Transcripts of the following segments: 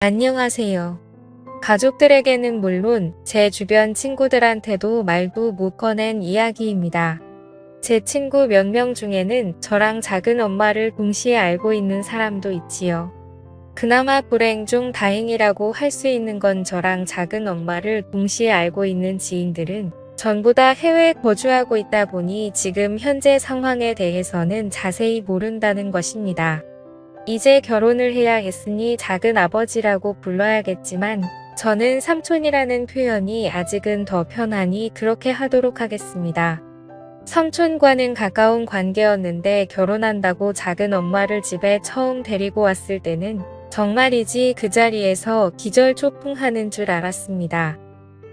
안녕하세요. 가족들에게는 물론 제 주변 친구들한테도 말도 못 꺼낸 이야기입니다. 제 친구 몇 명 중에는 저랑 작은 엄마를 동시에 알고 있는 사람도 있지요. 그나마 불행 중 다행이라고 할 수 있는 건 저랑 작은 엄마를 동시에 알고 있는 지인들은 전부 다 해외에 거주하고 있다 보니 지금 현재 상황에 대해서는 자세히 모른다는 것입니다. 이제 결혼을 해야 했으니 작은 아버지라고 불러야겠지만 저는 삼촌이라는 표현이 아직은 더 편하니 그렇게 하도록 하겠습니다. 삼촌과는 가까운 관계였는데 결혼한다고 작은 엄마를 집에 처음 데리고 왔을 때는 정말이지 그 자리에서 기절초풍하는 줄 알았습니다.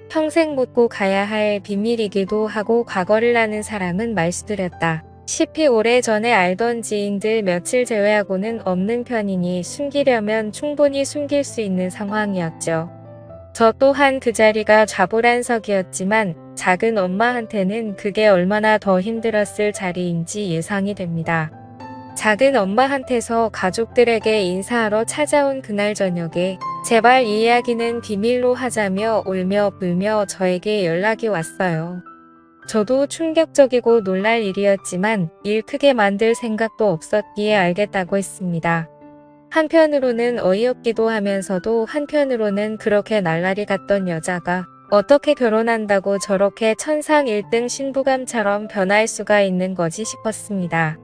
평생 묻고 가야 할 비밀이기도 하고 과거를 아는 사람은 말씀드렸다. 시피 오래전에 알던 지인들 며칠 제외하고는 없는 편이니 숨기려면 충분히 숨길 수 있는 상황이었죠. 저 또한 그 자리가 좌불안석이었지만 작은 엄마한테는 그게 얼마나 더 힘들었을 자리인지 예상이 됩니다. 작은 엄마한테서 가족들에게 인사하러 찾아온 그날 저녁에 제발 이 이야기는 비밀로 하자며 울며 불며 저에게 연락이 왔어요. 저도 충격적이고 놀랄 일이었지만 일 크게 만들 생각도 없었기에 알겠다고 했습니다. 한편으로는 어이없기도 하면서도 한편으로는 그렇게 날라리 갔던 여자가 어떻게 결혼한다고 저렇게 천상 1등 신부감처럼 변할 수가 있는 거지 싶었습니다.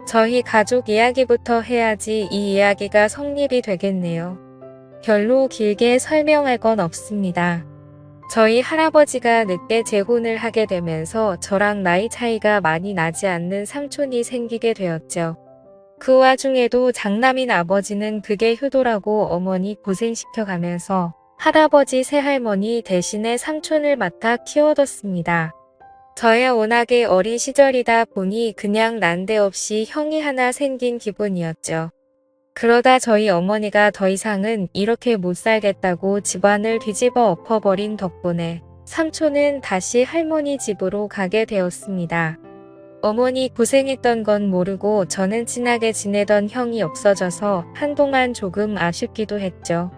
저희 가족 이야기부터 해야지 이 이야기가 성립이 되겠네요. 별로 길게 설명할 건 없습니다. 저희 할아버지가 늦게 재혼을 하게 되면서 저랑 나이 차이가 많이 나지 않는 삼촌이 생기게 되었죠. 그 와중에도 장남인 아버지는 그게 효도라고 어머니 고생시켜가면서 할아버지 새할머니 대신에 삼촌을 맡아 키워뒀습니다. 저야 워낙에 어린 시절이다 보니 그냥 난데없이 형이 하나 생긴 기분이었죠. 그러다 저희 어머니가 더 이상은 이렇게 못 살겠다고 집안을 뒤집어 엎어버린 덕분에 삼촌은 다시 할머니 집으로 가게 되었습니다. 어머니 고생했던 건 모르고 저는 친하게 지내던 형이 없어져서 한동안 조금 아쉽기도 했죠.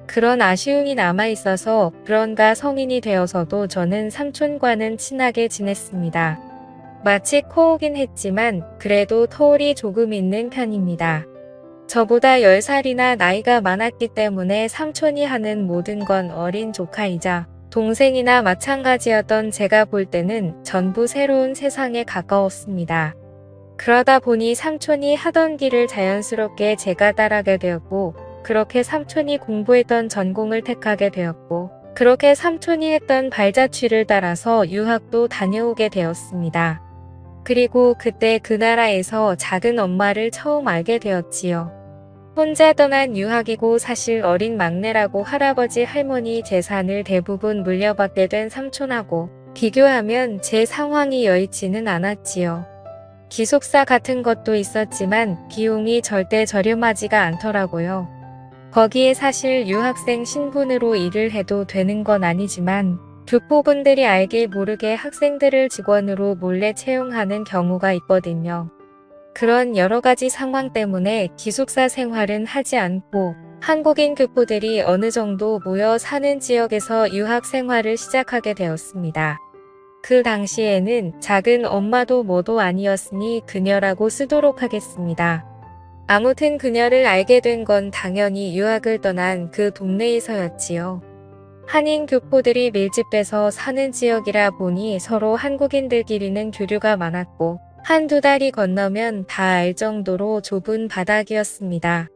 그런 아쉬움이 남아있어서 그런가 성인이 되어서도 저는 삼촌과는 친하게 지냈습니다. 마치 코오긴 했지만 그래도 터울이 조금 있는 편입니다. 저보다 10살이나 나이가 많았기 때문에 삼촌이 하는 모든 건 어린 조카이자 동생이나 마찬가지였던 제가 볼 때는 전부 새로운 세상에 가까웠습니다. 그러다 보니 삼촌이 하던 길을 자연스럽게 제가 따라가게 되었고 그렇게 삼촌이 공부했던 전공을 택하게 되었고 그렇게 삼촌이 했던 발자취를 따라서 유학도 다녀오게 되었습니다. 그리고 그때 그 나라에서 작은 엄마를 처음 알게 되었지요. 혼자 떠난 유학이고 사실 어린 막내라고 할아버지 할머니 재산을 대부분 물려받게 된 삼촌하고 비교하면 제 상황이 여의치는 않았지요. 기숙사 같은 것도 있었지만 비용이 절대 저렴하지가 않더라고요. 거기에 사실 유학생 신분으로 일을 해도 되는 건 아니지만 교포분들이 알게 모르게 학생들을 직원으로 몰래 채용하는 경우가 있거든요. 그런 여러가지 상황 때문에 기숙사 생활은 하지 않고 한국인 교포들이 어느 정도 모여 사는 지역에서 유학 생활을 시작하게 되었습니다. 그 당시에는 작은 엄마도 뭐도 아니었으니 그녀라고 쓰도록 하겠습니다. 아무튼 그녀를 알게 된 건 당연히 유학을 떠난 그 동네에서였지요. 한인 교포들이 밀집돼서 사는 지역이라 보니 서로 한국인들끼리는 교류가 많았고 한두 달이 건너면 다 알 정도로 좁은 바닥이었습니다.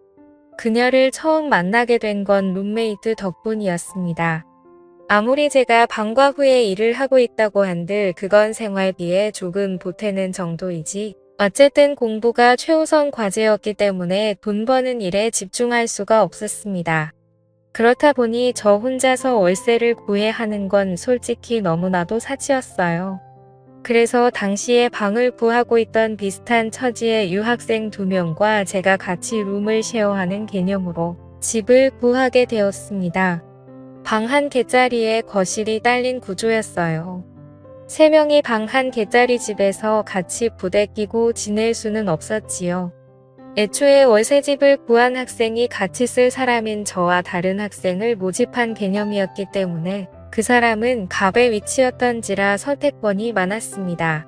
그녀를 처음 만나게 된 건 룸메이트 덕분이었습니다. 아무리 제가 방과 후에 일을 하고 있다고 한들 그건 생활비에 조금 보태는 정도이지 어쨌든 공부가 최우선 과제였기 때문에 돈 버는 일에 집중할 수가 없었습니다. 그렇다 보니 저 혼자서 월세를 구해야 하는 건 솔직히 너무나도 사치였어요. 그래서 당시에 방을 구하고 있던 비슷한 처지의 유학생 2명과 제가 같이 룸을 쉐어하는 개념으로 집을 구하게 되었습니다. 방 한 개짜리에 거실이 딸린 구조였어요. 3명이 방 한 개짜리 집에서 같이 부대 끼고 지낼 수는 없었지요. 애초에 월세집을 구한 학생이 같이 쓸 사람인 저와 다른 학생을 모집한 개념이었기 때문에 그 사람은 갑의 위치였던지라 선택권이 많았습니다.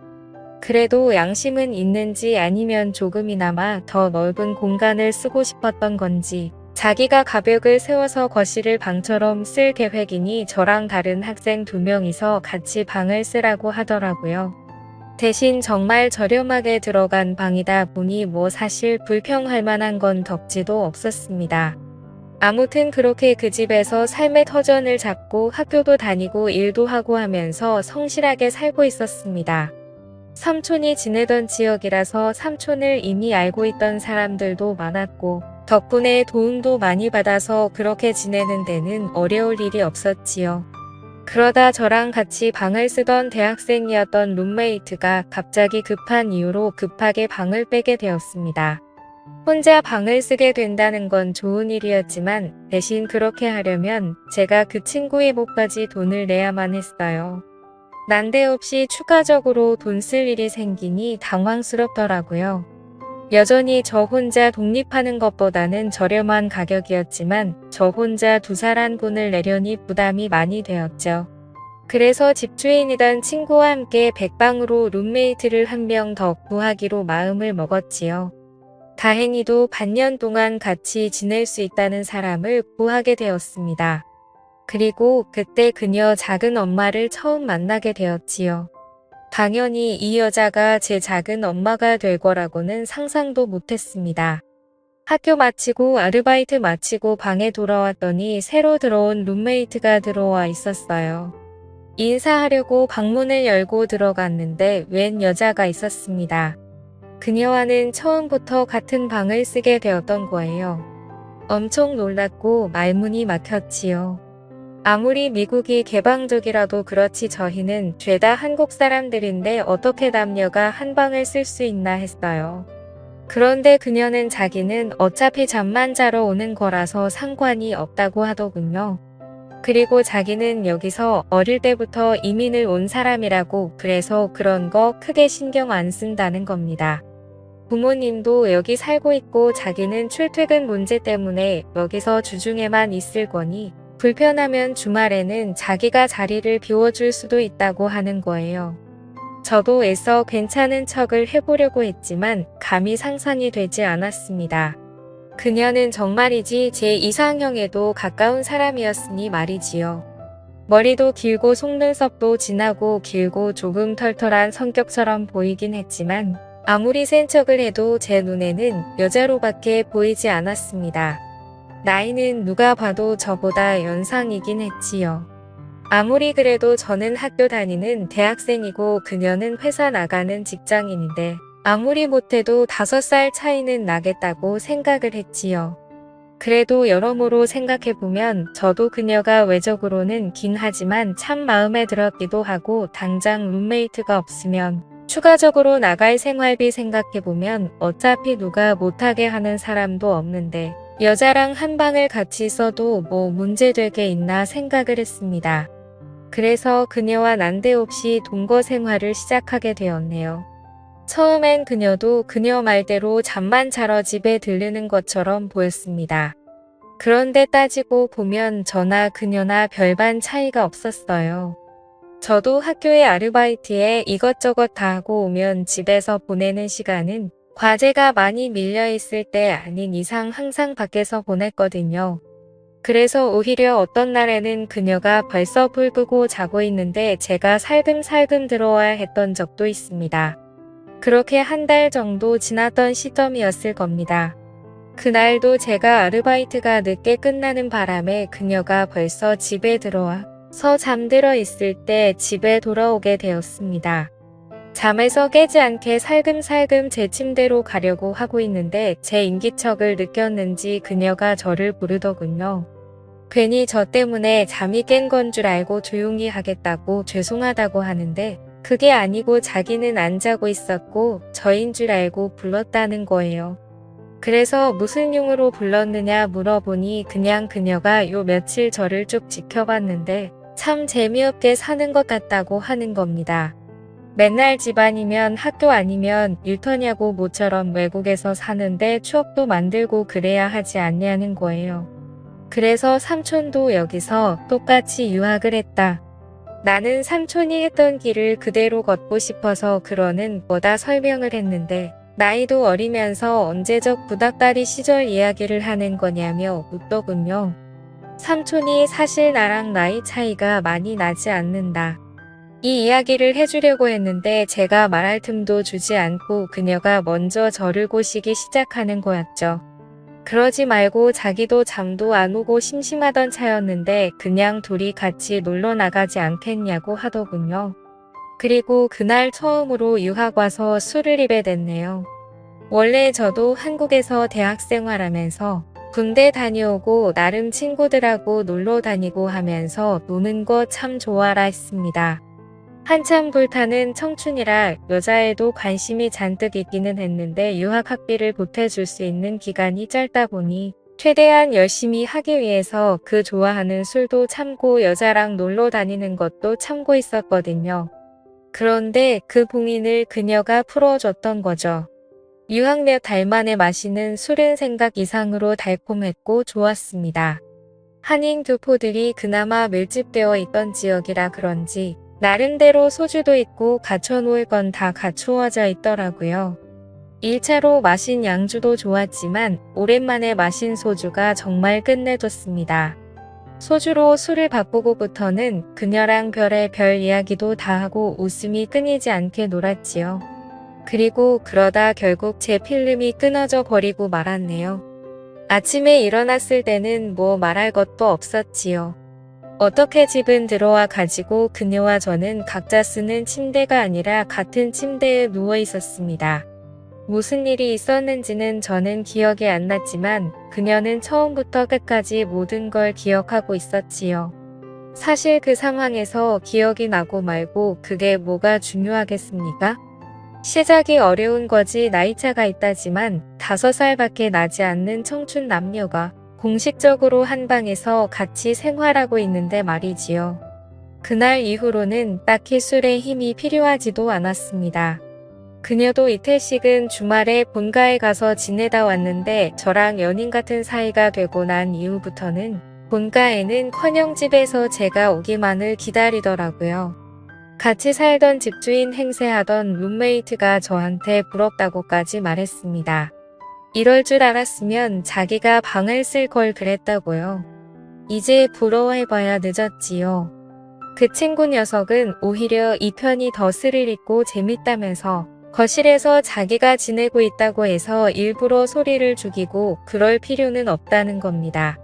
그래도 양심은 있는지 아니면 조금이나마 더 넓은 공간을 쓰고 싶었던 건지 자기가 가벽을 세워서 거실을 방처럼 쓸 계획이니 저랑 다른 학생 2명이서 같이 방을 쓰라고 하더라고요. 대신 정말 저렴하게 들어간 방이다 보니 뭐 사실 불평할 만한 건 덕지도 없었습니다. 아무튼 그렇게 그 집에서 삶의 터전을 잡고 학교도 다니고 일도 하고 하면서 성실하게 살고 있었습니다. 삼촌이 지내던 지역이라서 삼촌을 이미 알고 있던 사람들도 많았고 덕분에 도움도 많이 받아서 그렇게 지내는 데는 어려울 일이 없었지요. 그러다 저랑 같이 방을 쓰던 대학생이었던 룸메이트가 갑자기 급한 이유로 급하게 방을 빼게 되었습니다. 혼자 방을 쓰게 된다는 건 좋은 일이었지만 대신 그렇게 하려면 제가 그 친구의 목까지 돈을 내야만 했어요. 난데없이 추가적으로 돈 쓸 일이 생기니 당황스럽더라고요. 여전히 저 혼자 독립하는 것보다는 저렴한 가격이었지만 저 혼자 2살1분을 내려니 부담이 많이 되었죠. 그래서 집주인이던 친구와 함께 백방으로 룸메이트를 1명 더 구하기로 마음을 먹었지요. 다행히도 반년 동안 같이 지낼 수 있다는 사람을 구하게 되었습니다. 그리고 그때 그녀 작은 엄마를 처음 만나게 되었지요. 당연히 이 여자가 제 작은 엄마가 될 거라고는 상상도 못했습니다. 학교 마치고 아르바이트 마치고 방에 돌아왔더니 새로 들어온 룸메이트가 들어와 있었어요. 인사하려고 방문을 열고 들어갔는데 웬 여자가 있었습니다. 그녀와는 처음부터 같은 방을 쓰게 되었던 거예요. 엄청 놀랐고 말문이 막혔지요. 아무리 미국이 개방적이라도 그렇지 저희는 죄다 한국 사람들인데 어떻게 남녀가 한 방을 쓸 수 있나 했어요. 그런데 그녀는 자기는 어차피 잠만 자러 오는 거라서 상관이 없다고 하더군요. 그리고 자기는 여기서 어릴 때부터 이민을 온 사람이라고 그래서 그런 거 크게 신경 안 쓴다는 겁니다. 부모님도 여기 살고 있고 자기는 출퇴근 문제 때문에 여기서 주중에만 있을 거니 불편하면 주말에는 자기가 자리를 비워줄 수도 있다고 하는 거예요. 저도 애써 괜찮은 척을 해보려고 했지만 감히 상상이 되지 않았습니다. 그녀는 정말이지 제 이상형에도 가까운 사람이었으니 말이지요. 머리도 길고 속눈썹도 진하고 길고 조금 털털한 성격처럼 보이긴 했지만 아무리 센 척을 해도 제 눈에는 여자로밖에 보이지 않았습니다. 나이는 누가 봐도 저보다 연상이긴 했지요. 아무리 그래도 저는 학교 다니는 대학생이고 그녀는 회사 나가는 직장인인데 아무리 못해도 5살 차이는 나겠다고 생각을 했지요. 그래도 여러모로 생각해보면 저도 그녀가 외적으로는 긴 하지만 참 마음에 들었기도 하고 당장 룸메이트가 없으면 추가적으로 나갈 생활비 생각해보면 어차피 누가 못하게 하는 사람도 없는데 여자랑 한 방을 같이 써도 뭐 문제될 게 있나 생각을 했습니다. 그래서 그녀와 난데없이 동거 생활을 시작하게 되었네요. 처음엔 그녀도 그녀 말대로 잠만 자러 집에 들르는 것처럼 보였습니다. 그런데 따지고 보면 저나 그녀나 별반 차이가 없었어요. 저도 학교에 아르바이트에 이것저것 다 하고 오면 집에서 보내는 시간은 과제가 많이 밀려있을 때 아닌 이상 항상 밖에서 보냈거든요. 그래서 오히려 어떤 날에는 그녀가 벌써 불 끄고 자고 있는데 제가 살금살금 들어와야 했던 적도 있습니다. 그렇게 1달 정도 지났던 시점이었을 겁니다. 그날도 제가 아르바이트가 늦게 끝나는 바람에 그녀가 벌써 집에 들어와서 잠들어 있을 때 집에 돌아오게 되었습니다. 잠에서 깨지 않게 살금살금 제 침대로 가려고 하고 있는데 제 인기척을 느꼈는지 그녀가 저를 부르더군요. 괜히 저 때문에 잠이 깬 건 줄 알고 조용히 하겠다고 죄송하다고 하는데 그게 아니고 자기는 안 자고 있었고 저인 줄 알고 불렀다는 거예요. 그래서 무슨 용으로 불렀느냐 물어보니 그냥 그녀가 요 며칠 저를 쭉 지켜봤는데 참 재미없게 사는 것 같다고 하는 겁니다. 맨날 집안이면 학교 아니면 일터냐고 모처럼 외국에서 사는데 추억도 만들고 그래야 하지 않냐는 거예요. 그래서 삼촌도 여기서 똑같이 유학을 했다. 나는 삼촌이 했던 길을 그대로 걷고 싶어서 그러는 거다 설명을 했는데 나이도 어리면서 언제적 구닥다리 시절 이야기를 하는 거냐며 웃더군요. 삼촌이 사실 나랑 나이 차이가 많이 나지 않는다. 이 이야기를 해주려고 했는데 제가 말할 틈도 주지 않고 그녀가 먼저 저를 꼬시기 시작하는 거였죠. 그러지 말고 자기도 잠도 안 오고 심심하던 차였는데 그냥 둘이 같이 놀러 나가지 않겠냐고 하더군요. 그리고 그날 처음으로 유학 와서 술을 입에 댔네요. 원래 저도 한국에서 대학 생활하면서 군대 다녀오고 나름 친구들하고 놀러 다니고 하면서 노는 거 참 좋아라 했습니다. 한참 불타는 청춘이라 여자애도 관심이 잔뜩 있기는 했는데 유학 학비를 보태줄 수 있는 기간이 짧다 보니 최대한 열심히 하기 위해서 그 좋아하는 술도 참고 여자랑 놀러 다니는 것도 참고 있었거든요. 그런데 그 봉인을 그녀가 풀어줬던 거죠. 유학 몇 달 만에 마시는 술은 생각 이상으로 달콤했고 좋았습니다. 한인 교포들이 그나마 밀집되어 있던 지역이라 그런지 나름대로 소주도 있고 갖춰놓을 건 다 갖추어져 있더라고요. 1차로 마신 양주도 좋았지만 오랜만에 마신 소주가 정말 끝내줬습니다. 소주로 술을 바꾸고부터는 그녀랑 별의별 이야기도 다 하고 웃음이 끊이지 않게 놀았지요. 그리고 그러다 결국 제 필름이 끊어져 버리고 말았네요. 아침에 일어났을 때는 뭐 말할 것도 없었지요. 어떻게 집은 들어와 가지고 그녀와 저는 각자 쓰는 침대가 아니라 같은 침대에 누워 있었습니다. 무슨 일이 있었는지는 저는 기억이 안 났지만 그녀는 처음부터 끝까지 모든 걸 기억하고 있었지요. 사실 그 상황에서 기억이 나고 말고 그게 뭐가 중요하겠습니까? 시작이 어려운 거지 나이차가 있다지만 5살밖에 나지 않는 청춘 남녀가 공식적으로 한 방에서 같이 생활하고 있는데 말이지요. 그날 이후로는 딱히 술에 힘이 필요하지도 않았습니다. 그녀도 이틀씩은 주말에 본가에 가서 지내다 왔는데 저랑 연인 같은 사이가 되고 난 이후부터는 본가에는커녕 집에서 제가 오기만을 기다리더라고요. 같이 살던 집주인 행세하던 룸메이트가 저한테 부럽다고까지 말했습니다. 이럴 줄 알았으면 자기가 방을 쓸 걸 그랬다고요. 이제 부러워해봐야 늦었지요. 그 친구 녀석은 오히려 이 편이 더 스릴 있고 재밌다면서 거실에서 자기가 지내고 있다고 해서 일부러 소리를 죽이고 그럴 필요는 없다는 겁니다.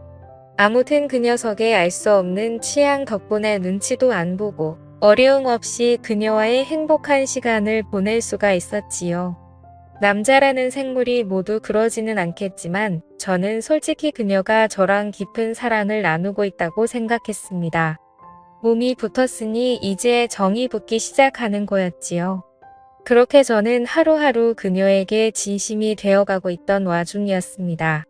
아무튼 그 녀석의 알 수 없는 취향 덕분에 눈치도 안 보고 어려움 없이 그녀와의 행복한 시간을 보낼 수가 있었지요. 남자라는 생물이 모두 그러지는 않겠지만 저는 솔직히 그녀가 저랑 깊은 사랑을 나누고 있다고 생각했습니다. 몸이 붙었으니 이제 정이 붙기 시작하는 거였지요. 그렇게 저는 하루하루 그녀에게 진심이 되어가고 있던 와중이었습니다.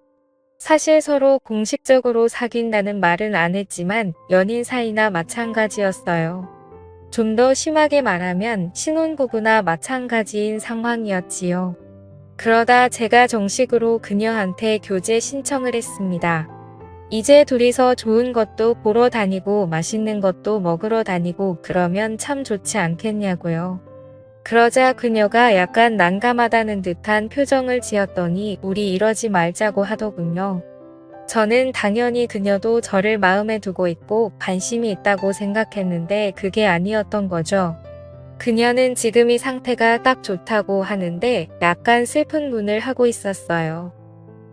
사실 서로 공식적으로 사귄다는 말은 안 했지만 연인 사이나 마찬가지였어요. 좀 더 심하게 말하면 신혼부부나 마찬가지인 상황이었지요. 그러다 제가 정식으로 그녀한테 교제 신청을 했습니다. 이제 둘이서 좋은 것도 보러 다니고 맛있는 것도 먹으러 다니고 그러면 참 좋지 않겠냐고요. 그러자 그녀가 약간 난감하다는 듯한 표정을 지었더니 우리 이러지 말자고 하더군요. 저는 당연히 그녀도 저를 마음에 두고 있고 관심이 있다고 생각했는데 그게 아니었던 거죠. 그녀는 지금 이 상태가 딱 좋다고 하는데 약간 슬픈 눈을 하고 있었어요.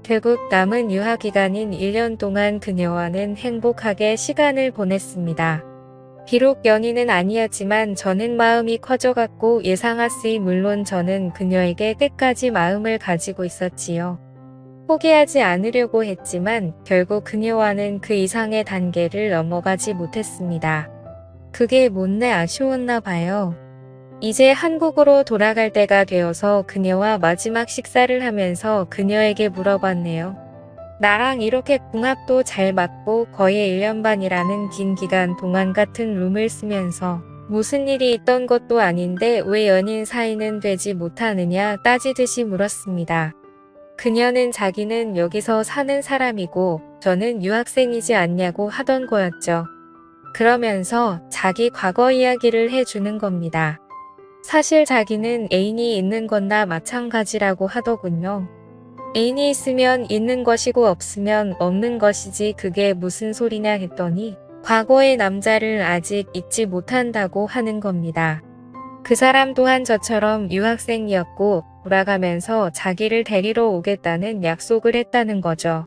결국 남은 유학 기간인 1년 동안 그녀와는 행복하게 시간을 보냈습니다. 비록 연인은 아니었지만 저는 마음이 커져갔고 예상하스이 물론 저는 그녀에게 끝까지 마음을 가지고 있었지요. 포기하지 않으려고 했지만 결국 그녀와는 그 이상의 단계를 넘어가지 못했습니다. 그게 못내 아쉬웠나 봐요. 이제 한국으로 돌아갈 때가 되어서 그녀와 마지막 식사를 하면서 그녀에게 물어봤네요. 나랑 이렇게 궁합도 잘 맞고 거의 1년 반이라는 긴 기간 동안 같은 룸을 쓰면서 무슨 일이 있던 것도 아닌데 왜 연인 사이는 되지 못하느냐 따지듯이 물었습니다. 그녀는 자기는 여기서 사는 사람이고 저는 유학생이지 않냐고 하던 거였죠. 그러면서 자기 과거 이야기를 해주는 겁니다. 사실 자기는 애인이 있는 거나 마찬가지라고 하더군요. 애인이 있으면 있는 것이고 없으면 없는 것이지 그게 무슨 소리냐 했더니 과거의 남자를 아직 잊지 못한다고 하는 겁니다. 그 사람 또한 저처럼 유학생이었고 돌아가면서 자기를 데리러 오겠다는 약속을 했다는 거죠.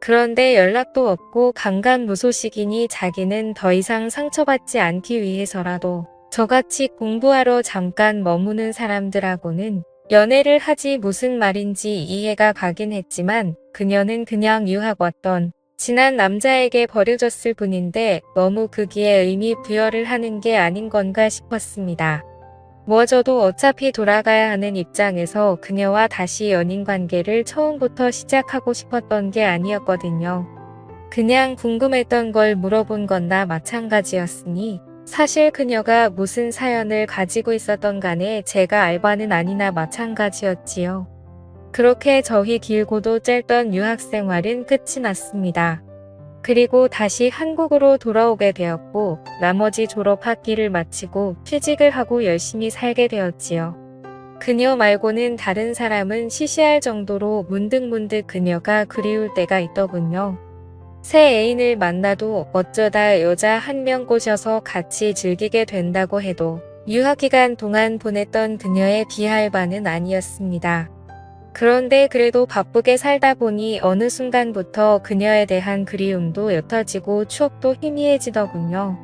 그런데 연락도 없고 강간무소식이니 자기는 더 이상 상처받지 않기 위해서라도 저같이 공부하러 잠깐 머무는 사람들하고는 연애를 하지 무슨 말인지 이해가 가긴 했지만 그녀는 그냥 유학 왔던 지난 남자에게 버려졌을 뿐인데 너무 거기에 의미 부여를 하는 게 아닌 건가 싶었습니다. 저도 어차피 돌아가야 하는 입장에서 그녀와 다시 연인 관계를 처음부터 시작하고 싶었던 게 아니었거든요. 그냥 궁금했던 걸 물어본 거나 마찬가지였으니 사실 그녀가 무슨 사연을 가지고 있었던 간에 제가 알 바는 아니나 마찬가지였지요. 그렇게 저희 길고도 짧던 유학 생활은 끝이 났습니다. 그리고 다시 한국으로 돌아오게 되었고 나머지 졸업 학기를 마치고 취직을 하고 열심히 살게 되었지요. 그녀 말고는 다른 사람은 시시할 정도로 문득문득 그녀가 그리울 때가 있더군요. 새 애인을 만나도 어쩌다 여자 한 명 꼬셔서 같이 즐기게 된다고 해도 유학 기간 동안 보냈던 그녀에 비할 바는 아니었습니다. 그런데 그래도 바쁘게 살다 보니 어느 순간부터 그녀에 대한 그리움도 옅어지고 추억도 희미해지더군요.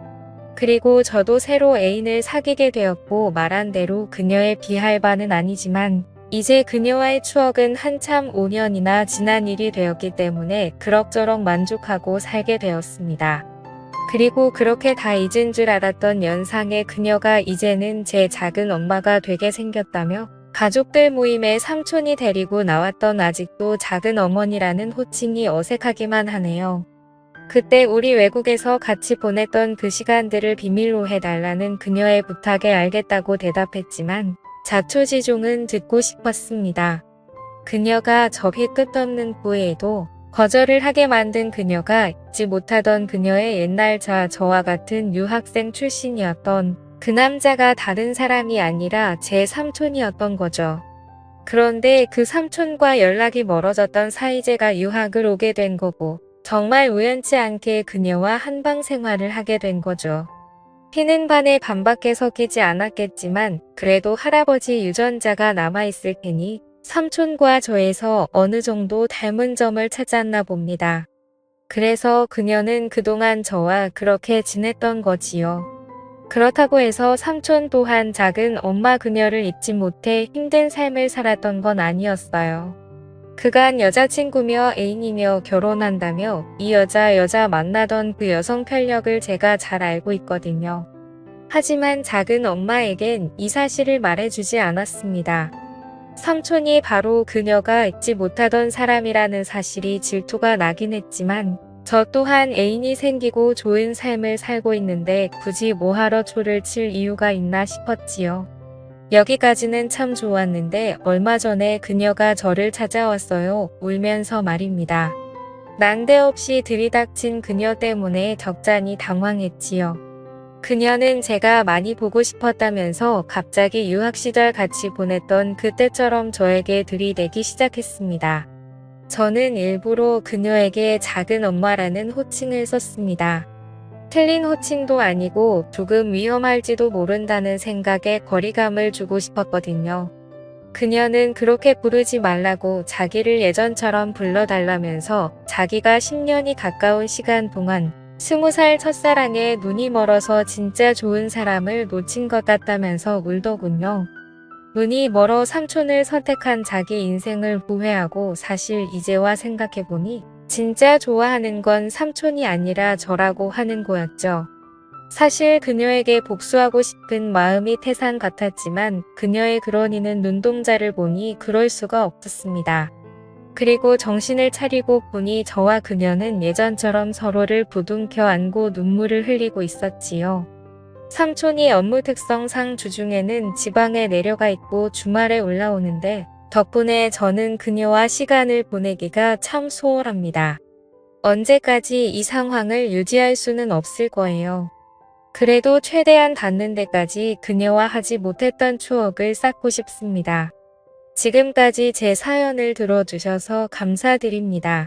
그리고 저도 새로 애인을 사귀게 되었고 말한 대로 그녀에 비할 바는 아니지만 이제 그녀와의 추억은 한참 5년이나 지난 일이 되었기 때문에 그럭저럭 만족하고 살게 되었습니다. 그리고 그렇게 다 잊은 줄 알았던 연상의 그녀가 이제는 제 작은 엄마가 되게 생겼다며 가족들 모임에 삼촌이 데리고 나왔던 아직도 작은 어머니라는 호칭이 어색하기만 하네요. 그때 우리 외국에서 같이 보냈던 그 시간들을 비밀로 해달라는 그녀의 부탁에 알겠다고 대답했지만 자초지종은 듣고 싶었습니다. 그녀가 저희 끝없는 구애에도 거절을 하게 만든 그녀가 잊지 못하던 그녀의 옛날 저와 같은 유학생 출신이었던 그 남자가 다른 사람이 아니라 제 삼촌이었던 거죠. 그런데 그 삼촌과 연락이 멀어졌던 사이 제가 유학을 오게 된 거고 정말 우연치 않게 그녀와 한방 생활을 하게 된 거죠. 피는 반에 반밖에 섞이지 않았겠지만 그래도 할아버지 유전자가 남아있을 테니 삼촌과 저에서 어느 정도 닮은 점을 찾았나 봅니다. 그래서 그녀는 그동안 저와 그렇게 지냈던 거지요. 그렇다고 해서 삼촌 또한 작은 엄마 그녀를 잊지 못해 힘든 삶을 살았던 건 아니었어요. 그간 여자친구며 애인이며 결혼한다며 이 여자 만나던 그 여성 편력을 제가 잘 알고 있거든요. 하지만 작은 엄마에겐 이 사실을 말해주지 않았습니다. 삼촌이 바로 그녀가 잊지 못하던 사람이라는 사실이 질투가 나긴 했지만 저 또한 애인이 생기고 좋은 삶을 살고 있는데 굳이 뭐하러 초를 칠 이유가 있나 싶었지요. 여기까지는 참 좋았는데 얼마 전에 그녀가 저를 찾아왔어요. 울면서 말입니다. 난데없이 들이닥친 그녀 때문에 적잖이 당황했지요. 그녀는 제가 많이 보고 싶었다면서 갑자기 유학 시절 같이 보냈던 그때처럼 저에게 들이대기 시작했습니다. 저는 일부러 그녀에게 작은 엄마라는 호칭을 썼습니다. 틀린 호칭도 아니고 조금 위험할지도 모른다는 생각에 거리감을 주고 싶었거든요. 그녀는 그렇게 부르지 말라고 자기를 예전처럼 불러달라면서 자기가 10년이 가까운 시간 동안 20살 첫사랑에 눈이 멀어서 진짜 좋은 사람을 놓친 것 같다면서 울더군요. 눈이 멀어 삼촌을 선택한 자기 인생을 후회하고 사실 이제와 생각해보니 진짜 좋아하는 건 삼촌이 아니라 저라고 하는 거였죠. 사실 그녀에게 복수하고 싶은 마음이 태산 같았지만 그녀의 그러니는 눈동자를 보니 그럴 수가 없었습니다. 그리고 정신을 차리고 보니 저와 그녀는 예전처럼 서로를 부둥켜 안고 눈물을 흘리고 있었지요. 삼촌이 업무 특성상 주중에는 지방에 내려가 있고 주말에 올라오는데 덕분에 저는 그녀와 시간을 보내기가 참 소홀합니다. 언제까지 이 상황을 유지할 수는 없을 거예요. 그래도 최대한 닿는 데까지 그녀와 하지 못했던 추억을 쌓고 싶습니다. 지금까지 제 사연을 들어주셔서 감사드립니다.